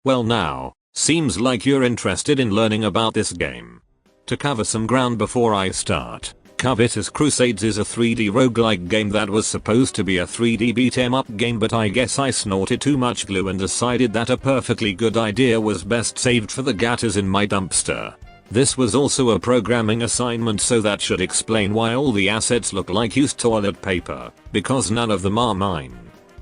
Well now, seems like you're interested in learning about this game. To cover some ground before I start, Covetous Crusades is a 3D roguelike game that was supposed to be a 3D beat 'em up game, but I guess I snorted too much glue and decided that a perfectly good idea was best saved for the gatters in my dumpster. This was also a programming assignment, so that should explain why all the assets look like used toilet paper, because none of them are mine.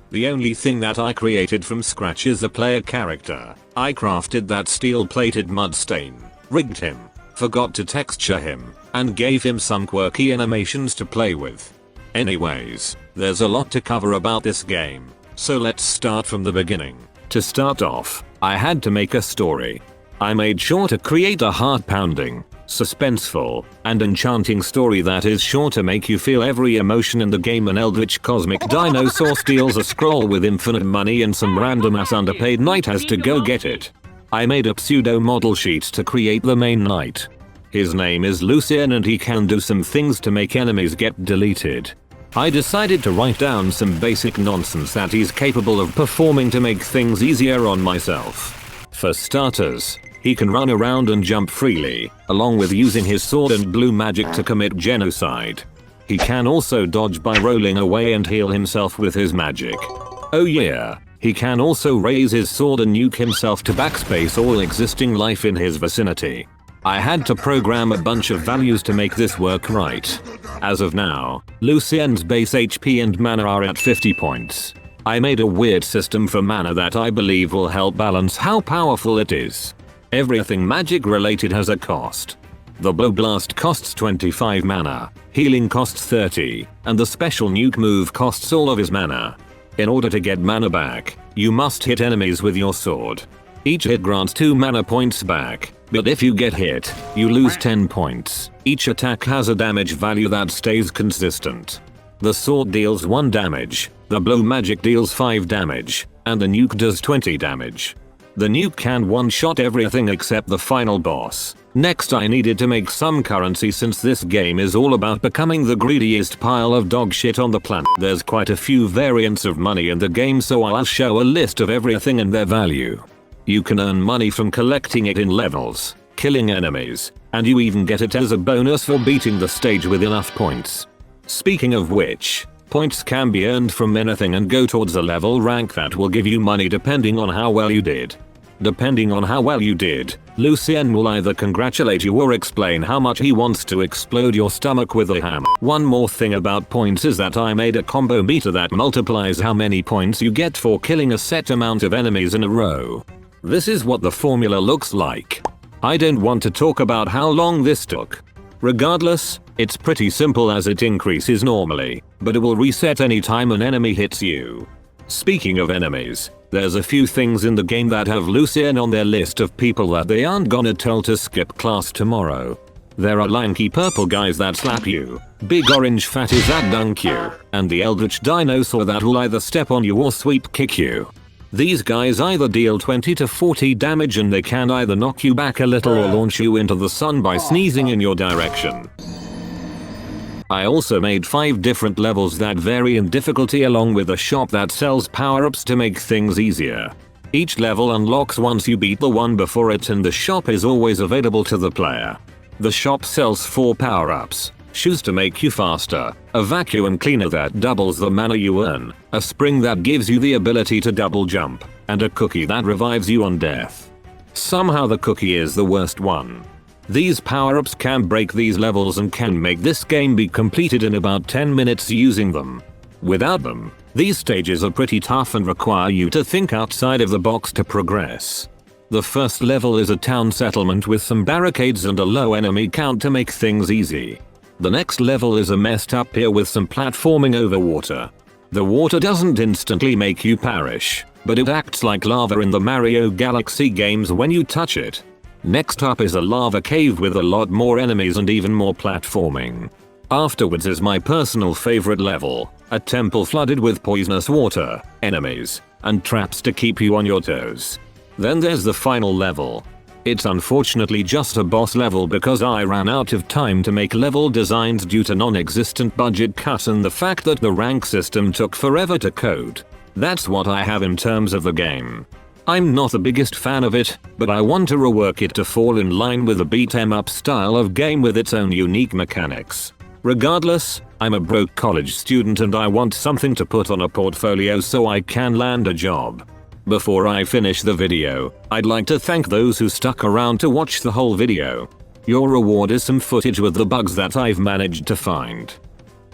The only thing that I created from scratch is a player character. I crafted that steel-plated Mudstain, rigged him, forgot to texture him, and gave him some quirky animations to play with. Anyways, there's a lot to cover about this game, so let's start from the beginning. To start off, I had to make a story. I made sure to create a heart-pounding, suspenseful, and enchanting story that is sure to make you feel every emotion in the game. An eldritch cosmic dinosaur steals a scroll with infinite money and some random ass underpaid knight has to go get it. I made up pseudo model sheets to create the main knight. His name is Lucien and he can do some things to make enemies get deleted. I decided to write down some basic nonsense that he's capable of performing to make things easier on myself. For starters, he can run around and jump freely, along with using his sword and blue magic to commit genocide. He can also dodge by rolling away and heal himself with his magic. Oh yeah, he can also raise his sword and nuke himself to backspace all existing life in his vicinity. I had to program a bunch of values to make this work right. As of now, Lucien's base HP and mana are at 50 points. I made a weird system for mana that I believe will help balance how powerful it is. Everything magic related has a cost. The Blow Blast costs 25 mana, healing costs 30, and the special nuke move costs all of his mana. In order to get mana back, you must hit enemies with your sword. Each hit grants 2 mana points back, but if you get hit, you lose 10 points. Each attack has a damage value that stays consistent. The sword deals 1 damage, the blow magic deals 5 damage, and the nuke does 20 damage. The nuke can one-shot everything except the final boss. Next, I needed to make some currency since this game is all about becoming the greediest pile of dog shit on the planet. There's quite a few variants of money in the game, so I'll show a list of everything and their value. You can earn money from collecting it in levels, killing enemies, and you even get it as a bonus for beating the stage with enough points. Speaking of which, points can be earned from anything and go towards a level rank that will give you money depending on how well you did. Depending on how well you did, Lucien will either congratulate you or explain how much he wants to explode your stomach with a hammer. One more thing about points is that I made a combo meter that multiplies how many points you get for killing a set amount of enemies in a row. This is what the formula looks like. I don't want to talk about how long this took. Regardless, it's pretty simple as it increases normally, but it will reset anytime an enemy hits you. Speaking of enemies, there's a few things in the game that have Lucien on their list of people that they aren't gonna tell to skip class tomorrow. There are lanky purple guys that slap you, big orange fatties that dunk you, and the eldritch dinosaur that will either step on you or sweep kick you. These guys either deal 20 to 40 damage and they can either knock you back a little or launch you into the sun by sneezing in your direction. I also made 5 different levels that vary in difficulty along with a shop that sells power-ups to make things easier. Each level unlocks once you beat the one before it and the shop is always available to the player. The shop sells 4 power-ups. Shoes to make you faster, a vacuum cleaner that doubles the mana you earn, a spring that gives you the ability to double jump, and a cookie that revives you on death. Somehow the cookie is the worst one. These power-ups can break these levels and can make this game be completed in about 10 minutes using them. Without them, these stages are pretty tough and require you to think outside of the box to progress. The first level is a town settlement with some barricades and a low enemy count to make things easy. The next level is a messed up pier with some platforming over water. The water doesn't instantly make you perish, but it acts like lava in the Mario Galaxy games when you touch it. Next up is a lava cave with a lot more enemies and even more platforming. Afterwards is my personal favorite level, a temple flooded with poisonous water, enemies, and traps to keep you on your toes. Then there's the final level. It's unfortunately just a boss level because I ran out of time to make level designs due to non-existent budget cut and the fact that the rank system took forever to code. That's what I have in terms of the game. I'm not the biggest fan of it, but I want to rework it to fall in line with a beat 'em up style of game with its own unique mechanics. Regardless, I'm a broke college student and I want something to put on a portfolio so I can land a job. Before I finish the video, I'd like to thank those who stuck around to watch the whole video. Your reward is some footage with the bugs that I've managed to find.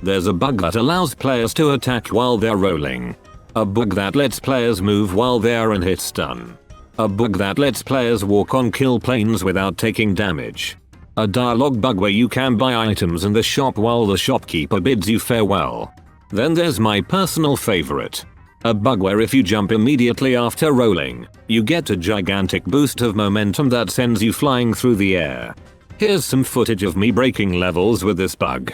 There's a bug that allows players to attack while they're rolling. A bug that lets players move while they're in hit stun. A bug that lets players walk on kill planes without taking damage. A dialogue bug where you can buy items in the shop while the shopkeeper bids you farewell. Then there's my personal favorite. A bug where if you jump immediately after rolling, you get a gigantic boost of momentum that sends you flying through the air. Here's some footage of me breaking levels with this bug.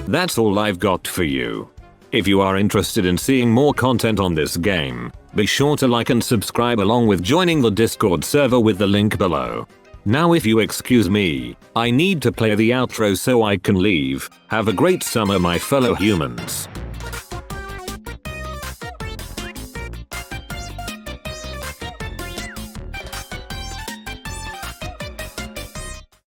That's all I've got for you. If you are interested in seeing more content on this game, be sure to like and subscribe along with joining the Discord server with the link below. Now if you excuse me, I need to play the outro so I can leave. Have a great summer my fellow humans.